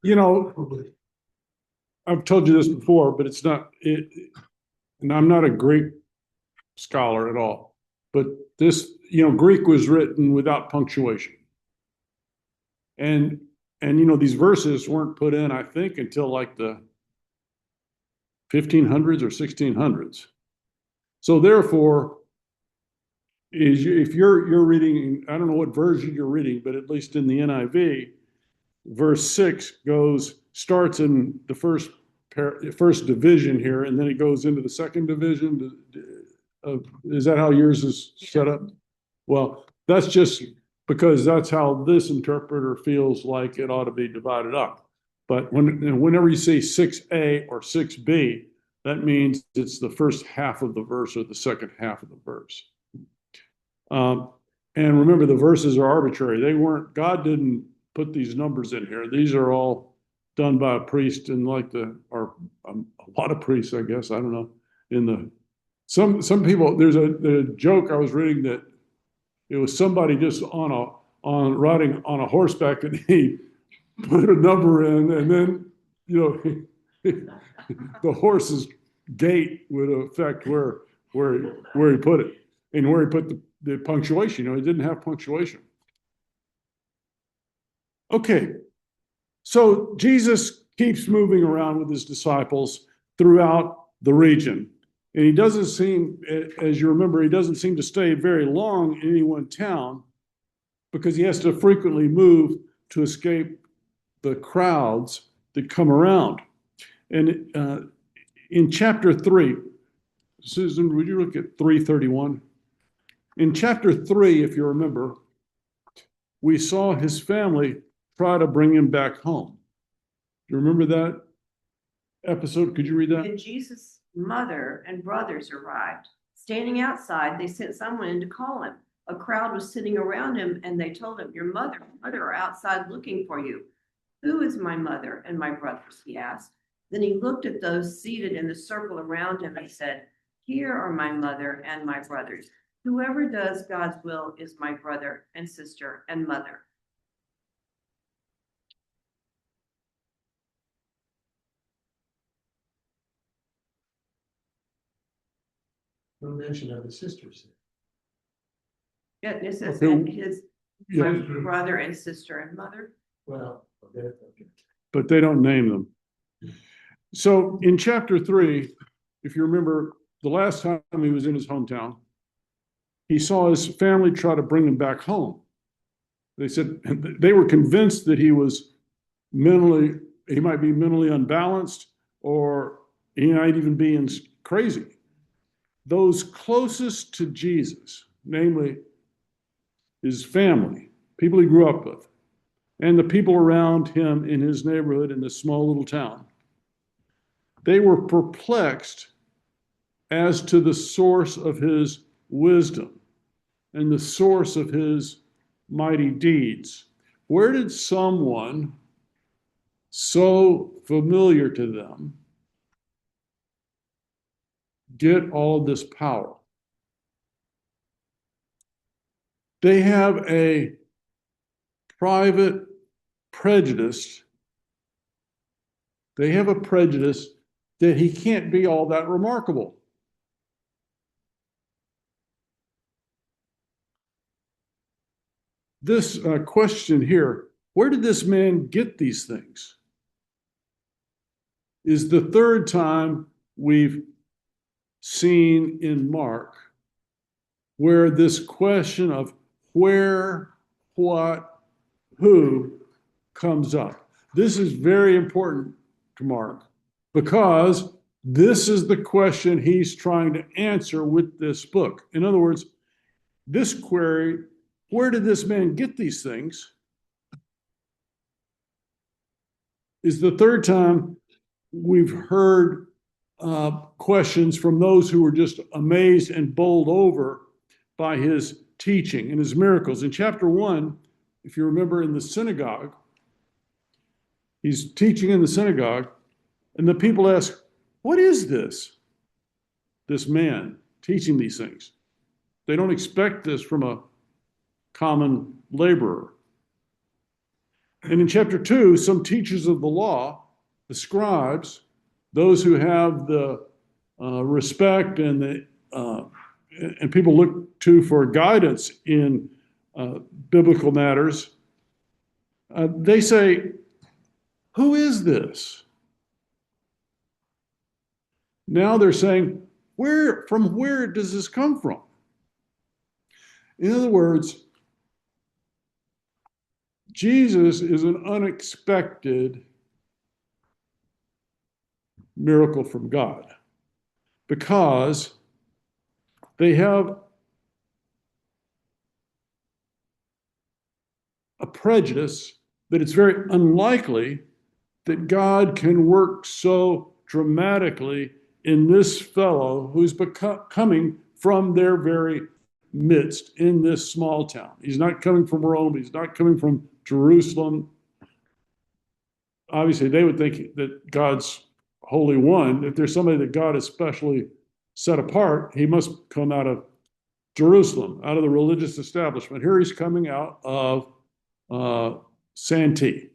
You know, I've told you this before, but it's not it, and I'm not a Greek scholar at all. But this, Greek was written without punctuation, and these verses weren't put in, I think, until like the 1500s or 1600s. So therefore, if you're reading, I don't know what version you're reading, but at least in the NIV, verse 6 starts in the first division here, and then it goes into the second division. Is that how yours is set up? Well, that's just because that's how this interpreter feels like it ought to be divided up. But whenever you say 6a or 6b, that means it's the first half of the verse or the second half of the verse. And remember, the verses are arbitrary. God didn't put these numbers in here. These are all done by a priest and or a lot of priests, I guess. I don't know. Some people, there's a joke I was reading that it was somebody just riding on a horseback, and he put a number in, and then the horse's gait would affect where he put it and where he put the punctuation. He didn't have punctuation. Okay, so Jesus keeps moving around with his disciples throughout the region. And he doesn't seem, as you remember, he doesn't seem to stay very long in any one town because he has to frequently move to escape the crowds that come around. And in chapter 3, Susan, would you look at 3:31? In chapter 3, if you remember, we saw his family try to bring him back home. Do you remember that episode? Could you read that? And Jesus' mother and brothers arrived. Standing outside, they sent someone in to call him. A crowd was sitting around him, and they told him, "Your mother and brother are outside looking for you." "Who is my mother and my brothers?" he asked. Then he looked at those seated in the circle around him and said, "Here are my mother and my brothers. Whoever does God's will is my brother and sister and mother." No mention of the sisters. Yeah, it says Okay. his Yeah. my brother and sister and mother. Well, okay. But they don't name them. So in chapter 3, if you remember, the last time he was in his hometown, he saw his family try to bring him back home. They said they were convinced that he might be mentally unbalanced, or he might even be crazy. Those closest to Jesus, namely his family, people he grew up with, and the people around him in his neighborhood in this small little town, they were perplexed as to the source of his wisdom and the source of his mighty deeds. Where did someone so familiar to them get all of this power? They have a private prejudice. They have a prejudice that he can't be all that remarkable. This question here, where did this man get these things? Is the third time we've seen in Mark where this question of where, what, who comes up. This is very important to Mark because this is the question he's trying to answer with this book. In other words, this query, where did this man get these things, is the third time we've heard questions from those who were just amazed and bowled over by his teaching and his miracles. In chapter 1, if you remember, in the synagogue, he's teaching in the synagogue, and the people ask, what is this man teaching these things? They don't expect this from a common laborer. And in chapter 2, some teachers of the law, the scribes, those who have the respect and people look to for guidance in biblical matters, they say, who is this? Now they're saying, from where does this come from? In other words, Jesus is an unexpected miracle from God because they have a prejudice that it's very unlikely that God can work so dramatically in this fellow who's coming from their very midst in this small town. He's not coming from Rome. He's not coming from Jerusalem. Obviously, they would think that God's Holy One, if there's somebody that God has specially set apart, he must come out of Jerusalem, out of the religious establishment. Here he's coming out of Santee.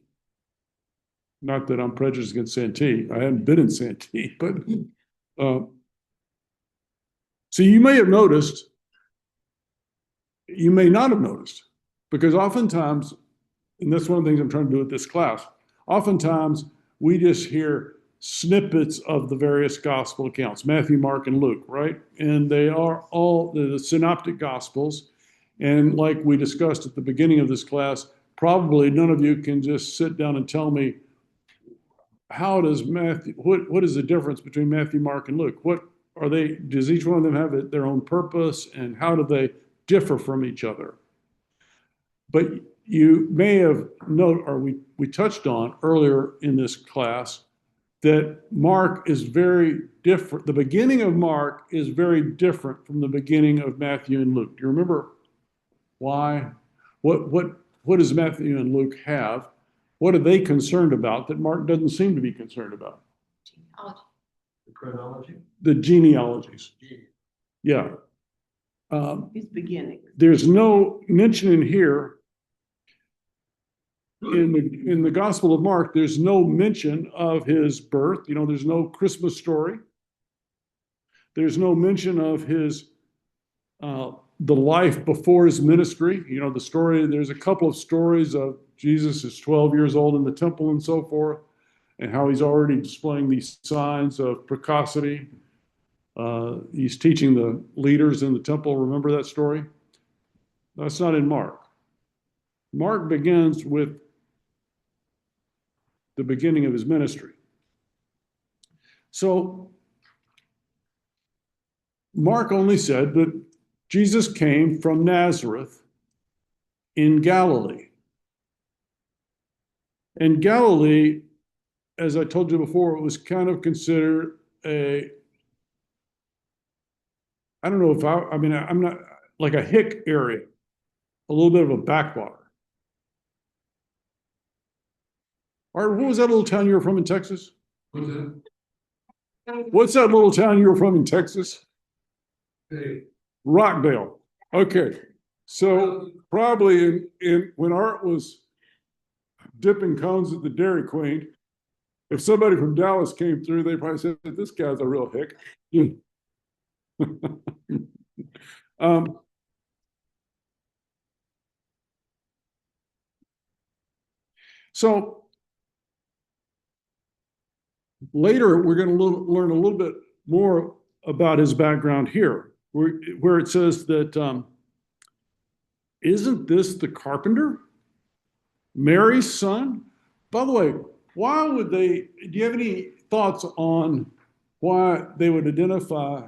Not that I'm prejudiced against Santee. I haven't been in Santee, but so you may have noticed, you may not have noticed, because oftentimes, and that's one of the things I'm trying to do with this class, oftentimes we just hear snippets of the various gospel accounts, Matthew, Mark, and Luke, right? And they are all the synoptic gospels. And like we discussed at the beginning of this class, probably none of you can just sit down and tell me, how does Matthew, what is the difference between Matthew, Mark, and Luke? What are they, does each one of them have their own purpose, and how do they differ from each other? But you may have noted, or we touched on earlier in this class, that Mark is very different. The beginning of Mark is very different from the beginning of Matthew and Luke. Do you remember why? What does Matthew and Luke have? What are they concerned about that Mark doesn't seem to be concerned about? The chronology. The genealogies. Yeah. He's beginning. There's no mention in here, in the Gospel of Mark, there's no mention of his birth. You know, there's no Christmas story. There's no mention of his the life before his ministry. You know, the story, there's a couple of stories of Jesus is 12 years old in the temple and so forth, and how he's already displaying these signs of precocity. He's teaching the leaders in the temple. Remember that story? That's not in Mark. Mark begins with the beginning of his ministry. So Mark only said that Jesus came from Nazareth in Galilee. And Galilee, as I told you before, it was kind of considered I don't know if I'm not, like a hick area, a little bit of a backwater. All right, what was that little town you were from in Texas? What's that little town you were from in Texas? Hey. Rockdale. Okay. So probably when Art was dipping cones at the Dairy Queen, if somebody from Dallas came through, they probably said, this guy's a real hick. So later, we're going to learn a little bit more about his background here, where it says that, isn't this the carpenter, Mary's son? By the way, why would do you have any thoughts on why they would identify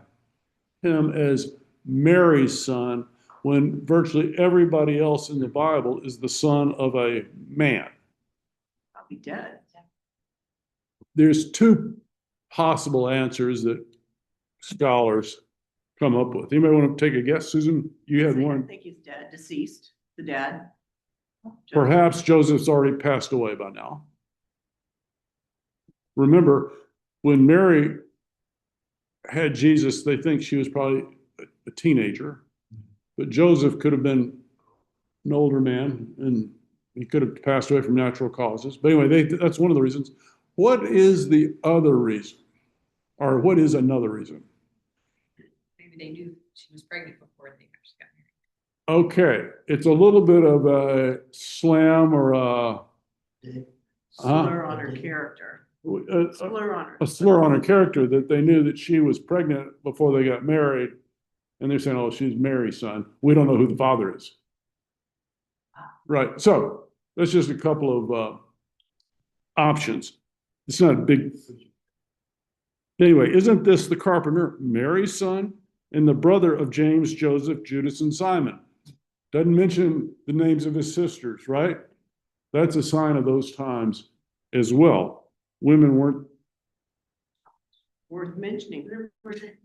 him as Mary's son when virtually everybody else in the Bible is the son of a man? Probably dead. There's two possible answers that scholars come up with. Anybody want to take a guess, Susan? You had I one. think he's dead, deceased, the dad. Perhaps Joseph's already passed away by now. Remember, when Mary had Jesus, they think she was probably a teenager, but Joseph could have been an older man, and he could have passed away from natural causes. But anyway, that's one of the reasons. What is the other reason? Or what is another reason? Maybe they knew she was pregnant before they actually got married. Okay, it's a little bit of a slam or Slur on her character. a Slur on her. slur on her character that they knew that she was pregnant before they got married. And they're saying, oh, she's Mary's son. We don't know who the father is. Right. So that's just a couple of options. It's not a big. Anyway, isn't this the carpenter, Mary's son, and the brother of James, Joseph, Judas, and Simon? Doesn't mention the names of his sisters, right? That's a sign of those times as well. Women weren't. Worth mentioning.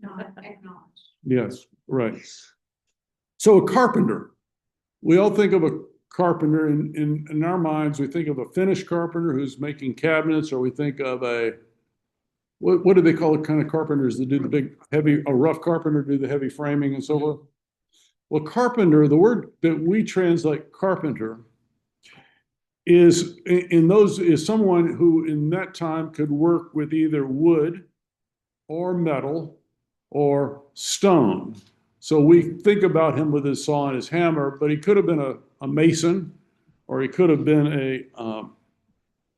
Not acknowledged. Yes, right. So a carpenter. We all think of a carpenter in our minds. We think of a finished carpenter who's making cabinets, or we think of what do they call the kind of carpenters that do the big heavy, a rough carpenter do the heavy framing and so forth? Well, carpenter, the word that we translate carpenter is someone who in that time could work with either wood or metal or stone. So we think about him with his saw and his hammer, but he could have been a mason, or he could have been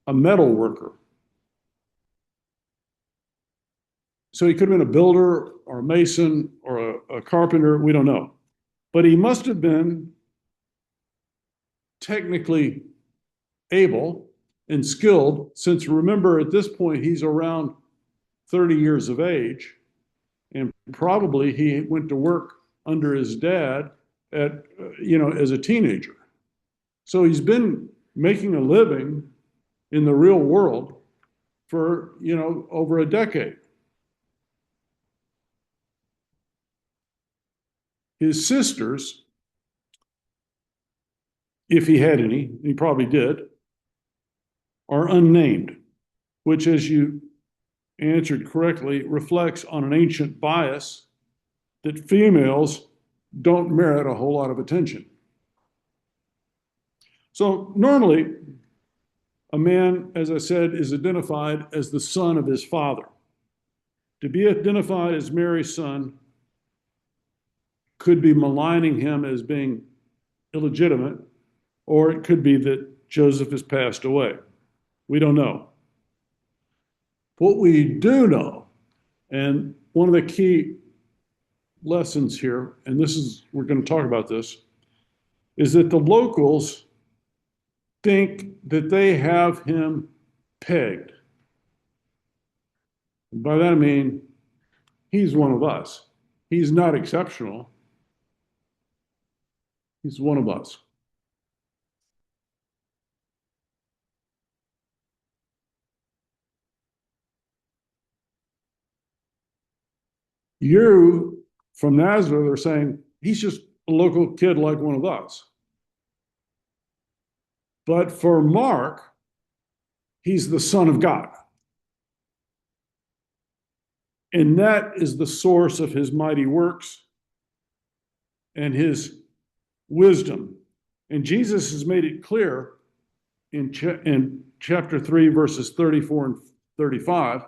a metal worker. So he could have been a builder or a mason or a carpenter, we don't know. But he must have been technically able and skilled, since remember at this point he's around 30 years of age, and probably he went to work under his dad as a teenager. So he's been making a living in the real world for, over a decade. His sisters, if he had any, he probably did, are unnamed, which, as you answered correctly, reflects on an ancient bias that females don't merit a whole lot of attention. So normally, a man, as I said, is identified as the son of his father. To be identified as Mary's son could be maligning him as being illegitimate, or it could be that Joseph has passed away. We don't know. What we do know, and one of the key lessons here, and we're going to talk about this, is that the locals think that they have him pegged. And by that I mean, he's one of us. He's not exceptional. He's one of us. You from Nazareth are saying he's just a local kid like one of us. But for Mark, he's the Son of God. And that is the source of his mighty works and his wisdom. And Jesus has made it clear in chapter 3, verses 34 and 35.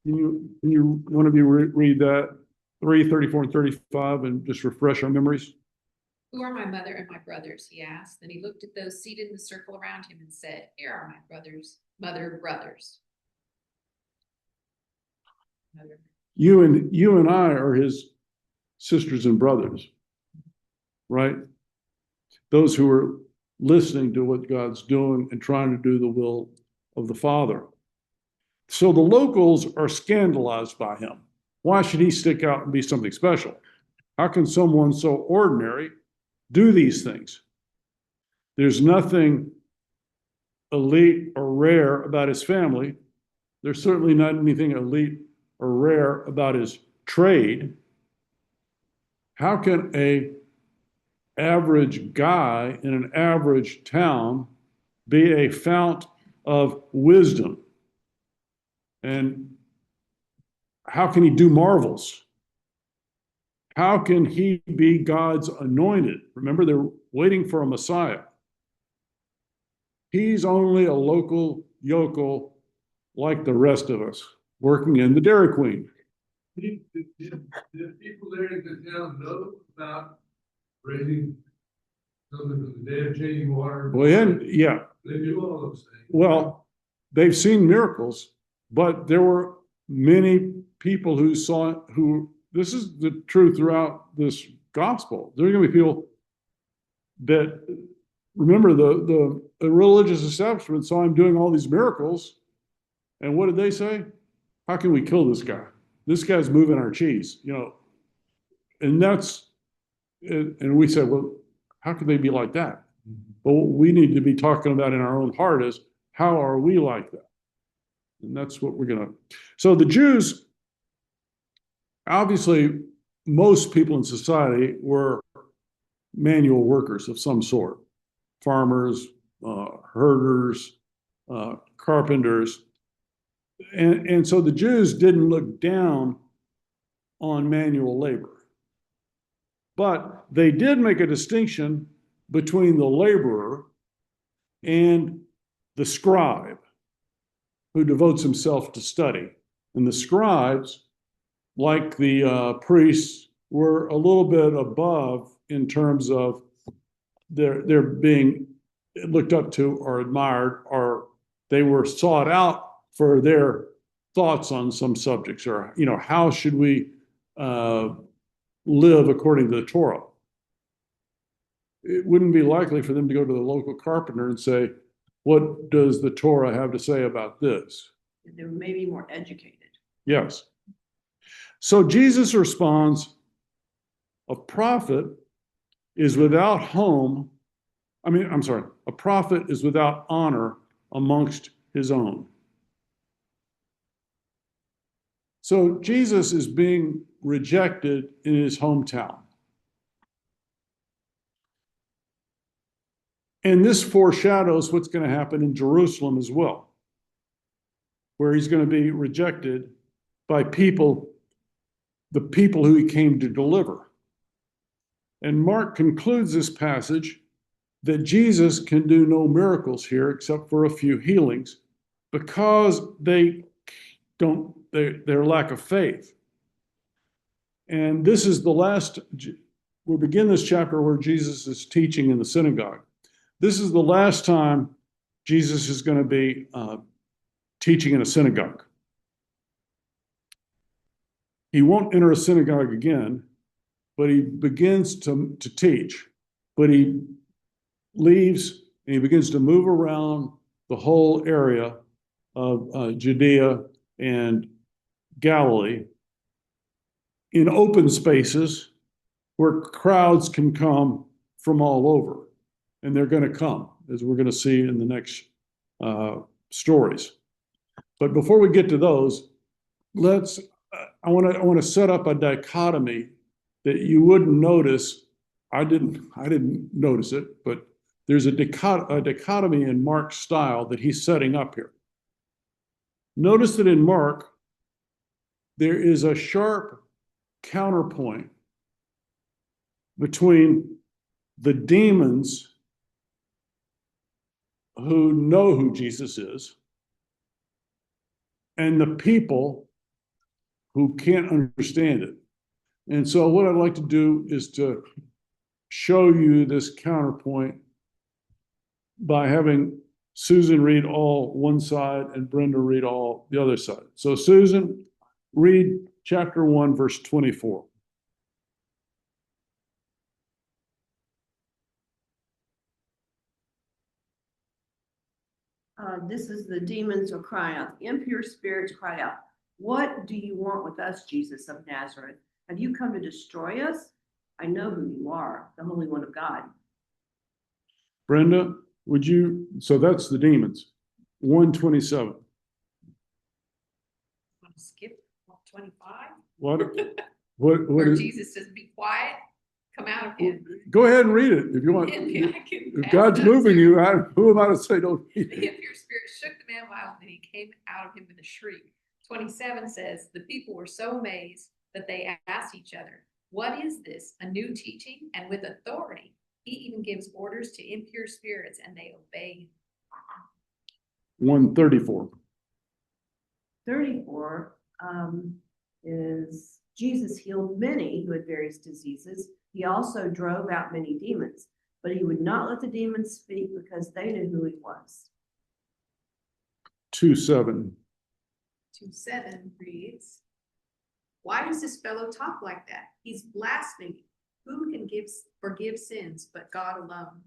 One of you read that? 3, 34, and 35, and just refresh our memories. Who are my mother and my brothers? He asked. Then he looked at those seated in the circle around him and said, here are my brothers, brothers. You and I are his sisters and brothers, right? Those who are listening to what God's doing and trying to do the will of the Father. So the locals are scandalized by him. Why should he stick out and be something special? How can someone so ordinary do these things? There's nothing elite or rare about his family. There's certainly not anything elite or rare about his trade. How can an average guy in an average town be a fount of wisdom? And how can he do marvels? How can he be God's anointed? Remember, they're waiting for a Messiah. He's only a local yokel like the rest of us, working in the Dairy Queen. Did people there in the town know about raising something from the dead, changing water? Well, yeah, They knew all those things. well, they've seen miracles, but there were many people who saw, who, this is the truth throughout this gospel. There are going to be people that, remember, the religious establishment saw him doing all these miracles. And what did they say? How can we kill this guy? This guy's moving our cheese, you know. And that's, and we said, well, how could they be like that? But what we need to be talking about in our own heart is, how are we like that? And that's what we're going to. So the Jews, obviously, most people in society were manual workers of some sort, farmers, herders, carpenters. And so the Jews didn't look down on manual labor. But they did make a distinction between the laborer and the scribe who devotes himself to study. And the scribes, like the priests, were a little bit above in terms of their being looked up to or admired, or they were sought out for their thoughts on some subjects, or, you know, how should we live according to the Torah? It wouldn't be likely for them to go to the local carpenter and say, what does the Torah have to say about this? They were maybe more educated. Yes. So Jesus responds, a prophet is without home. A prophet is without honor amongst his own. So Jesus is being rejected in his hometown. And this foreshadows what's going to happen in Jerusalem as well, where he's going to be rejected by people, the people who he came to deliver. And Mark concludes this passage that Jesus can do no miracles here except for a few healings because their lack of faith. And this is the last, we begin this chapter where Jesus is teaching in the synagogue. This is the last time Jesus is going to be teaching in a synagogue. He won't enter a synagogue again, but he begins to teach. But he leaves and he begins to move around the whole area of Judea and Galilee in open spaces where crowds can come from all over. And they're going to come, as we're going to see in the next stories. But before we get to those, I want to set up a dichotomy that you wouldn't notice. I didn't notice it, but there's a dichotomy in Mark's style that he's setting up here. Notice that in Mark, there is a sharp counterpoint between the demons who know who Jesus is and the people who can't understand it. And so what I'd like to do is to show you this counterpoint by having Susan read all one side and Brenda read all the other side. So Susan, read chapter 1, verse 24. This is the demons are crying out. The impure spirits cried out, what do you want with us, Jesus of Nazareth? Have you come to destroy us? I know who you are, the Holy One of God. Brenda, would you, so that's the demons. 127. Want to skip 25? What Where is, Jesus says, be quiet, come out of him. go ahead and read it if you want. If God's moving you, who am I to say don't read The it? impure spirit shook the man violently, and he came out of him with a shriek. 27 says, the people were so amazed that they asked each other, what is this? A new teaching and with authority. He even gives orders to impure spirits and they obey him. 134. 34 is Jesus healed many who had various diseases. He also drove out many demons, but he would not let the demons speak because they knew who he was. 2:7. 2:7 reads, why does this fellow talk like that? He's blaspheming. Who can forgive sins but God alone?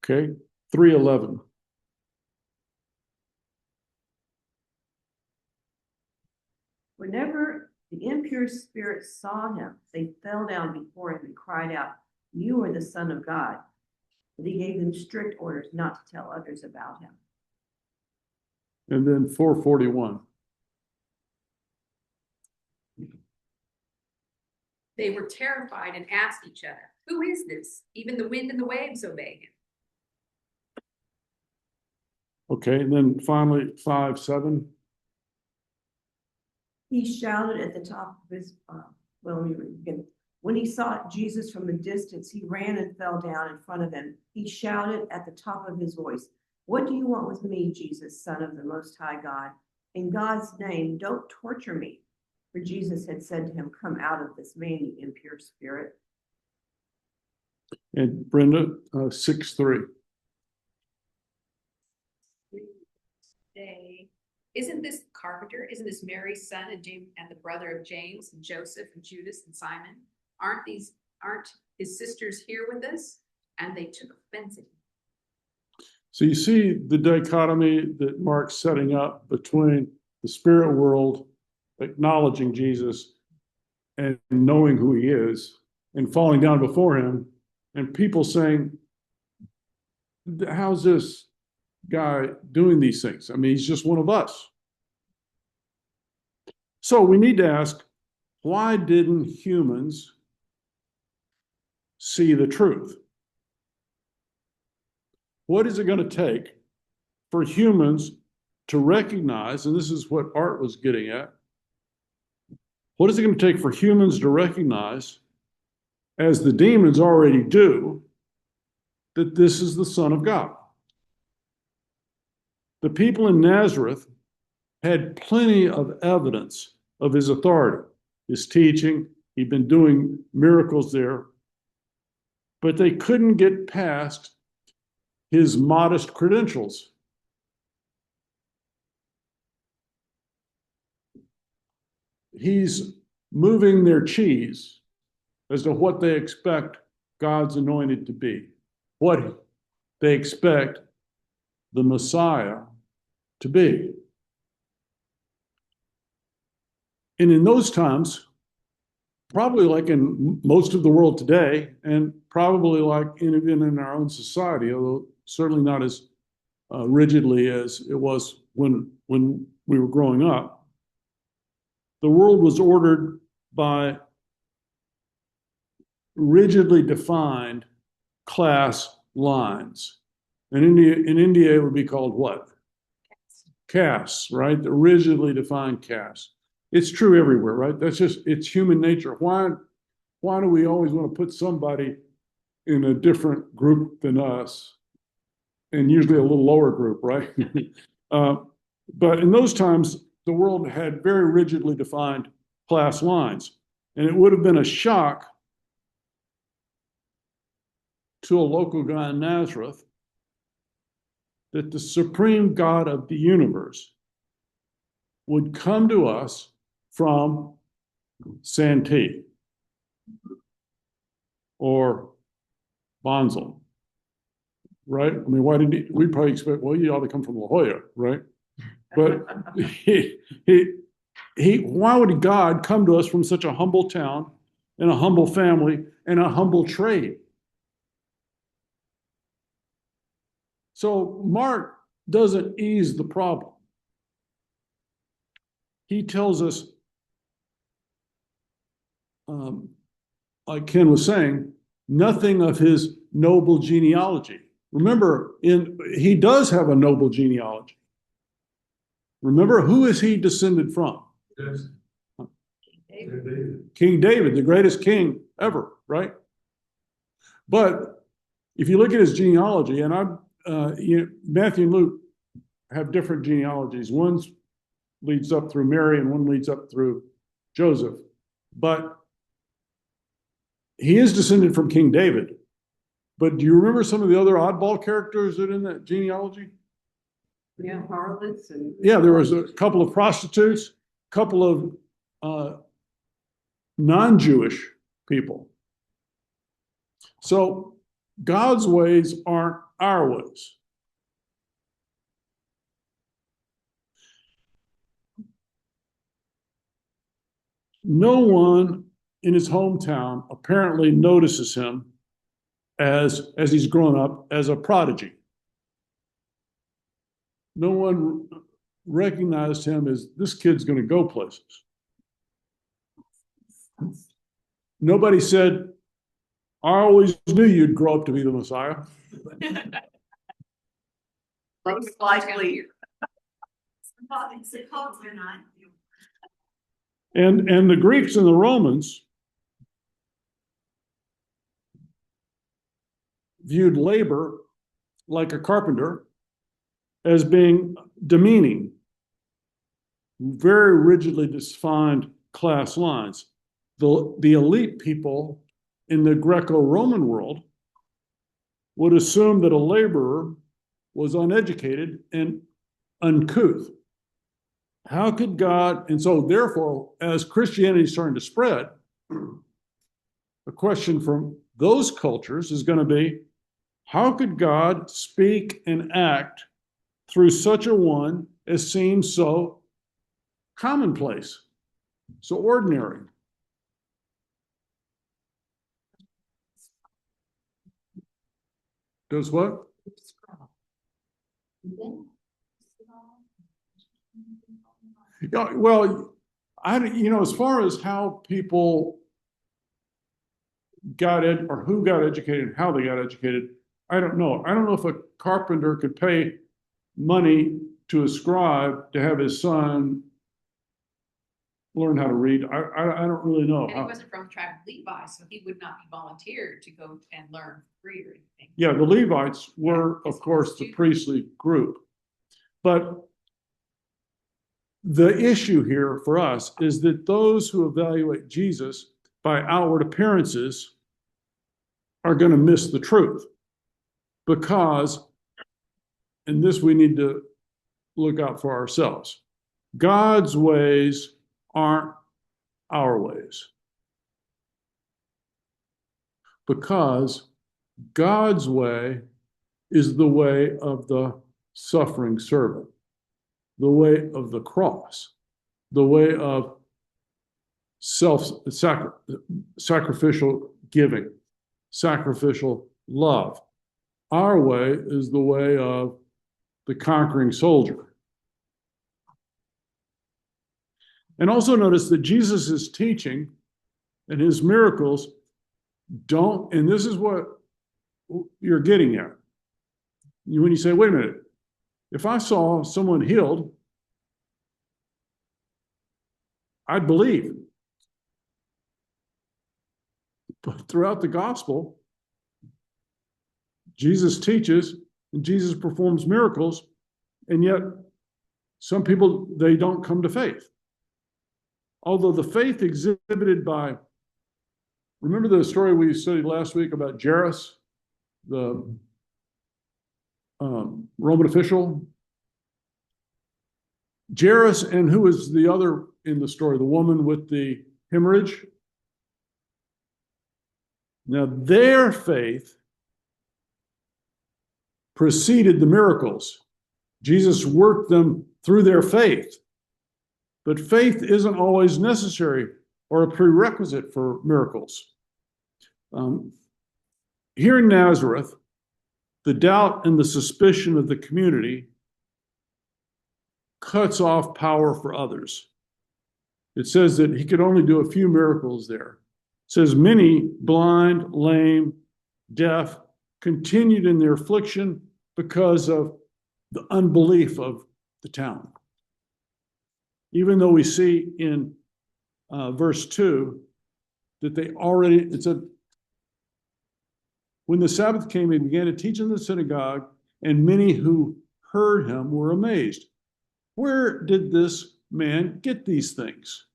Okay. 3:11. Whenever the impure spirits saw him, they fell down before him and cried out, "You are the Son of God." But he gave them strict orders not to tell others about him. And then 4:41. They were terrified and asked each other, who is this? Even the wind and the waves obey him. Okay. And then finally 5:7. He shouted at the top of his, let me read again. When he saw Jesus from a distance, he ran and fell down in front of him. He shouted at the top of his voice, "What do you want with me, Jesus, Son of the Most High God? In God's name, don't torture me." For Jesus had said to him, "Come out of this man, you impure spirit." And Brenda, 6:3. Day. Isn't this carpenter? Isn't this Mary's son and James and the brother of James and Joseph and Judas and Simon? Aren't his sisters here with us? And they took offense at him. So you see the dichotomy that Mark's setting up between the spirit world acknowledging Jesus and knowing who he is and falling down before him, and people saying, how's this guy doing these things? I mean, he's just one of us. So we need to ask, why didn't humans see the truth? What is it going to take for humans to recognize, and this is what Art was getting at, what is it going to take for humans to recognize, as the demons already do, that this is the Son of God? The people in Nazareth had plenty of evidence of his authority, his teaching. He'd been doing miracles there, but they couldn't get past his modest credentials. He's moving their cheese as to what they expect God's anointed to be, what they expect the Messiah to be. And in those times, probably like in most of the world today, and probably like even in our own society, although certainly not as rigidly as it was when we were growing up, the world was ordered by rigidly defined class lines. In India, it would be called what? Castes, right? The rigidly defined castes. It's true everywhere, right? It's human nature. Why do we always want to put somebody in a different group than us? And usually a little lower group, right? But in those times, the world had very rigidly defined class lines. And it would have been a shock to a local guy in Nazareth that the supreme God of the universe would come to us from Santee or Bonsall, right? I mean, we'd probably expect, well, you ought to come from La Jolla, right? But why would God come to us from such a humble town and a humble family and a humble trade? So Mark doesn't ease the problem. He tells us, like Ken was saying, nothing of his noble genealogy. Remember, he does have a noble genealogy. Remember, who is he descended from? Yes. King David, the greatest king ever, right? But if you look at his genealogy, and Matthew and Luke have different genealogies. One leads up through Mary and one leads up through Joseph. But he is descended from King David. But do you remember some of the other oddball characters that are in that genealogy? Yeah, harlots and. Yeah, there was a couple of prostitutes, a couple of non-Jewish people. So God's ways aren't our ways. No one in his hometown apparently notices him as he's grown up as a prodigy. No one recognized him as this kid's going to go places. Nobody said, I always knew you'd grow up to be the Messiah. Most likely. And the Greeks and the Romans viewed labor like a carpenter as being demeaning, very rigidly defined class lines. The elite people in the Greco-Roman world would assume that a laborer was uneducated and uncouth. How could God, and so therefore, as Christianity is starting to spread, the question from those cultures is going to be, how could God speak and act through such a one as seems so commonplace, so ordinary? Does what? Yeah, well, as far as how people got it or who got educated and how they got educated, I don't know. I don't know if a carpenter could pay money to a scribe to have his son learn how to read. I don't really know. And he wasn't from the tribe of Levi, so he would not be volunteered to go and learn free or anything. Yeah, the Levites were, of course, the priestly group. But the issue here for us is that those who evaluate Jesus by outward appearances are going to miss the truth. Because, and this we need to look out for ourselves, God's ways aren't our ways. Because God's way is the way of the suffering servant, the way of the cross, the way of sacrificial giving, sacrificial love. Our way is the way of the conquering soldier. And also notice that Jesus' teaching and his miracles don't, and this is what you're getting at. When you say, wait a minute, if I saw someone healed, I'd believe. But throughout the gospel, Jesus teaches and Jesus performs miracles, and yet some people, they don't come to faith. Although the faith exhibited by, remember the story we studied last week about Jairus, the Roman official? Jairus, and who was the other in the story? The woman with the hemorrhage? Now, their faith preceded the miracles. Jesus worked them through their faith. But faith isn't always necessary or a prerequisite for miracles. Here in Nazareth, the doubt and the suspicion of the community cuts off power for others. It says that he could only do a few miracles there. It says many blind, lame, deaf continued in their affliction because of the unbelief of the town. Even though we see in verse 2 that they already, it said, when the Sabbath came, he began to teach in the synagogue, and many who heard him were amazed. Where did this man get these things?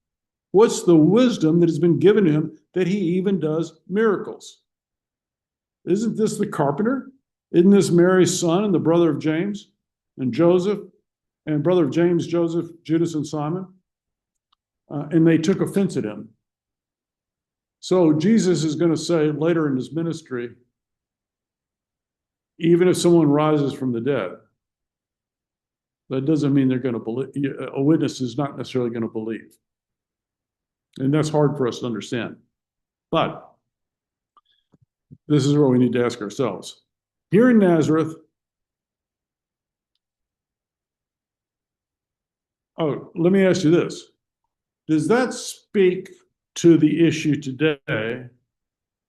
What's the wisdom that has been given him that he even does miracles? Isn't this the carpenter? Isn't this Mary's son and the brother of James and Joseph, and brother of James, Joseph, Judas, and Simon? And they took offense at him. So Jesus is going to say later in his ministry, even if someone rises from the dead, that doesn't mean they're going to believe. A witness is not necessarily going to believe. And that's hard for us to understand. But this is where we need to ask ourselves. Here in Nazareth, let me ask you this. Does that speak to the issue today,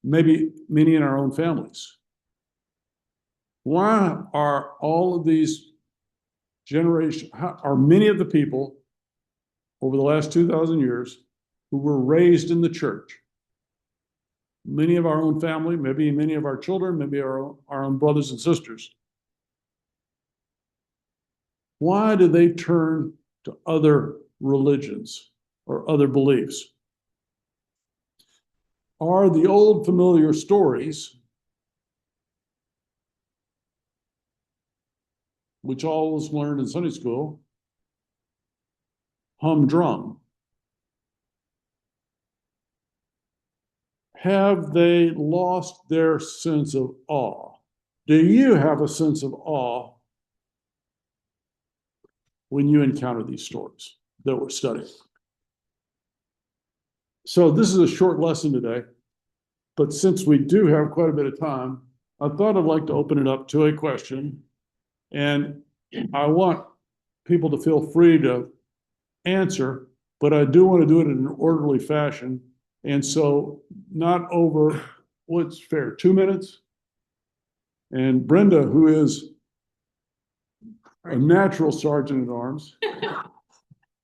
maybe many in our own families? Why are all of these generations, are many of the people over the last 2,000 years who were raised in the church, many of our own family, maybe many of our children, maybe our own brothers and sisters, why do they turn to other religions or other beliefs? Are the old familiar stories, which all was learned in Sunday school, humdrum? Have they lost their sense of awe? Do you have a sense of awe when you encounter these stories that we're studying? So this is a short lesson today, but since we do have quite a bit of time, I thought I'd like to open it up to a question, and I want people to feel free to answer, but I do want to do it in an orderly fashion. And so not over, what's fair, 2 minutes? And Brenda, who is a natural sergeant at arms,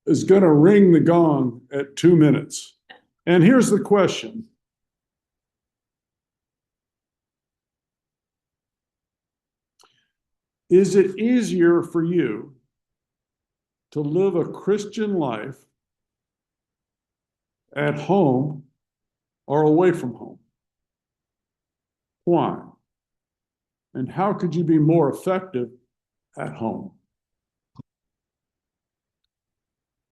is going to ring the gong at 2 minutes. And here's the question. Is it easier for you to live a Christian life at home or away from home? Why? And how could you be more effective at home?